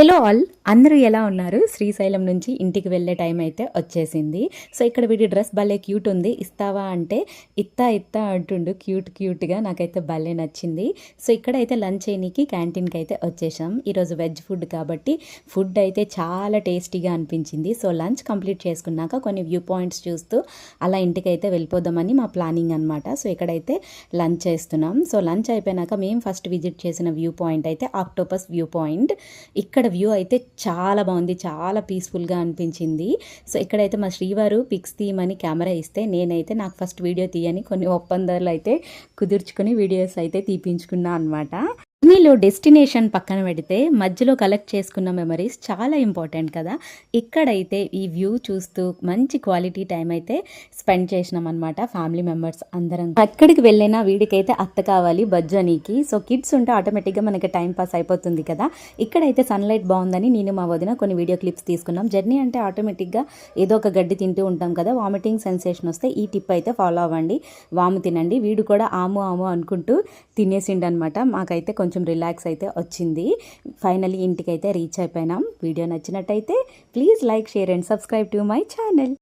Hello all, అందరూ ఎలా ఉన్నారు? శ్రీశైలం నుంచి ఇంటికి వెళ్ళే టైం అయితే వచ్చేసింది. సో ఇక్కడ వీడి డ్రెస్ భలే క్యూట్ ఉంది. ఇస్తావా అంటే ఇత్తా ఇత్తా అంటుండు క్యూట్గా. నాకైతే భలే నచ్చింది. సో ఇక్కడైతే లంచ్ చేయనీకి క్యాంటీన్కి అయితే వచ్చేసాం. ఈరోజు వెజ్ ఫుడ్ కాబట్టి ఫుడ్ అయితే చాలా టేస్టీగా అనిపించింది. సో లంచ్ కంప్లీట్ చేసుకున్నాక కొన్ని వ్యూ పాయింట్స్ చూస్తూ అలా ఇంటికైతే వెళ్ళిపోదామని మా ప్లానింగ్ అనమాట. సో ఇక్కడైతే లంచ్ చేస్తున్నాం. సో లంచ్ అయిపోయినాక మేము ఫస్ట్ విజిట్ చేసిన వ్యూ పాయింట్ అయితే ఆక్టోపస్ వ్యూ పాయింట్. ఇక్కడ వ్యూ అయితే చాలా బాగుంది, చాలా పీస్ఫుల్గా అనిపించింది. సో ఇక్కడైతే మా శ్రీవారు పిక్స్ తీయమని కెమెరా ఇస్తే నేనైతే నాకు ఫస్ట్ వీడియో తీయని కొన్ని ఒప్పందాలు అయితే కుదుర్చుకొని వీడియోస్ అయితే తీపించుకున్నా అనమాట. మీలో డెస్టినేషన్ పక్కన పెడితే మధ్యలో కలెక్ట్ చేసుకున్న మెమరీస్ చాలా ఇంపార్టెంట్ కదా. ఇక్కడైతే ఈ వ్యూ చూస్తూ మంచి క్వాలిటీ టైం అయితే స్పెండ్ చేసినాం అనమాట ఫ్యామిలీ మెంబర్స్ అందరం. ఎక్కడికి వెళ్ళినా వీడికైతే అత్త కావాలి బజ్జనీకి. సో కిడ్స్ ఉంటే ఆటోమేటిక్గా మనకి టైం పాస్ అయిపోతుంది కదా. ఇక్కడైతే సన్లైట్ బాగుందని నేను మా వదిన కొన్ని వీడియో క్లిప్స్ తీసుకున్నాం. జర్నీ అంటే ఆటోమేటిక్గా ఏదో ఒక గడ్డి తింటూ ఉంటాం కదా, వామిటింగ్ సెన్సేషన్ వస్తే ఈ టిప్ అయితే ఫాలో అవ్వండి, వాము తినండి. వీడు కూడా ఆము అనుకుంటూ తినేసిండనమాట. మాకైతే కొంచెం రిలాక్స్ అయితే వచ్చింది. ఫైనలీ ఇంటికైతే రీచ్ అయిపోయినాం. వీడియో నచ్చినట్టయితే please like, share and subscribe to my channel.